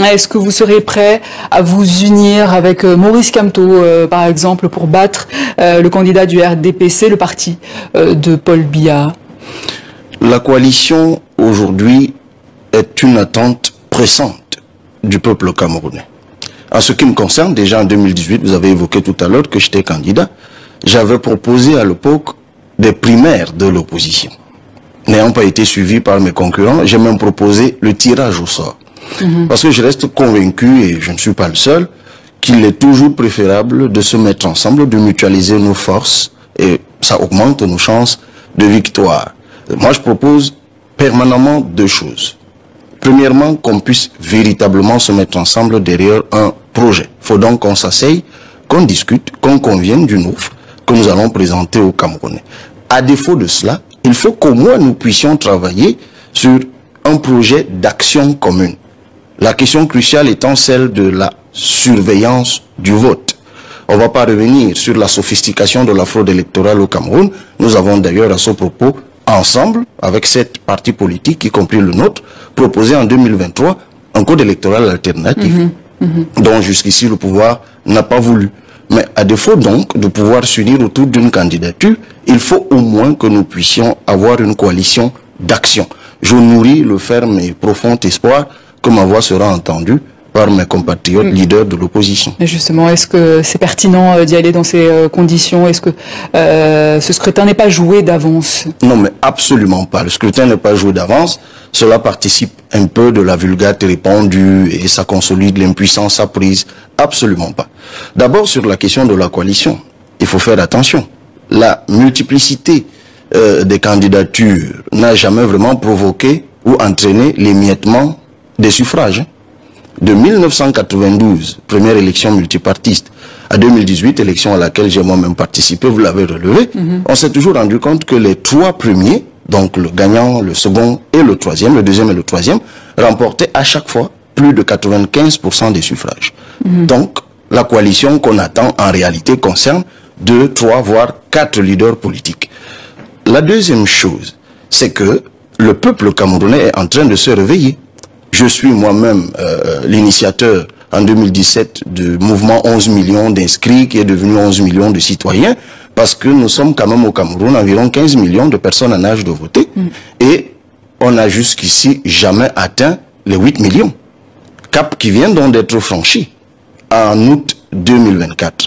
Est-ce que vous serez prêt à vous unir avec Maurice Kamto, par exemple, pour battre le candidat du RDPC, le parti de Paul Biya? La coalition, aujourd'hui, est une attente pressante du peuple camerounais. En ce qui me concerne, déjà en 2018, vous avez évoqué tout à l'heure que j'étais candidat. J'avais proposé à l'époque des primaires de l'opposition. N'ayant pas été suivi par mes concurrents, j'ai même proposé le tirage au sort. Parce que je reste convaincu, et je ne suis pas le seul, qu'il est toujours préférable de se mettre ensemble, de mutualiser nos forces, et ça augmente nos chances de victoire. Moi, je propose permanemment deux choses. Premièrement, qu'on puisse véritablement se mettre ensemble derrière un projet. Il faut donc qu'on s'asseye, qu'on discute, qu'on convienne d'une offre que nous allons présenter aux Camerounais. À défaut de cela, il faut qu'au moins nous puissions travailler sur un projet d'action commune. La question cruciale étant celle de la surveillance du vote. On ne va pas revenir sur la sophistication de la fraude électorale au Cameroun. Nous avons d'ailleurs à ce propos, ensemble, avec 7 partis politiques, y compris le nôtre, proposé en 2023 un code électoral alternatif, dont jusqu'ici le pouvoir n'a pas voulu. Mais à défaut donc de pouvoir s'unir autour d'une candidature, il faut au moins que nous puissions avoir une coalition d'action. Je nourris le ferme et profond espoir que ma voix sera entendue par mes compatriotes leaders de l'opposition. Et justement, est-ce que c'est pertinent d'y aller dans ces conditions? Est-ce que ce scrutin n'est pas joué d'avance? Non, mais absolument pas. Le scrutin n'est pas joué d'avance. Cela participe un peu de la vulgate répandue et ça consolide l'impuissance apprise. Absolument pas. D'abord, sur la question de la coalition, il faut faire attention. La multiplicité des candidatures n'a jamais vraiment provoqué ou entraîné l'émiettement des suffrages. De 1992, première élection multipartiste, à 2018, élection à laquelle j'ai moi-même participé, vous l'avez relevé, on s'est toujours rendu compte que les 3 premiers, donc le gagnant, le second et le troisième, le deuxième et le troisième, remportaient à chaque fois plus de 95% des suffrages. Donc, la coalition qu'on attend en réalité concerne 2, 3, voire 4 leaders politiques. La deuxième chose, c'est que le peuple camerounais est en train de se réveiller. Je suis moi-même l'initiateur en 2017 du mouvement 11 millions d'inscrits qui est devenu 11 millions de citoyens parce que nous sommes quand même au Cameroun environ 15 millions de personnes en âge de voter et on n'a jusqu'ici jamais atteint les 8 millions. Cap qui vient donc d'être franchi en août 2024.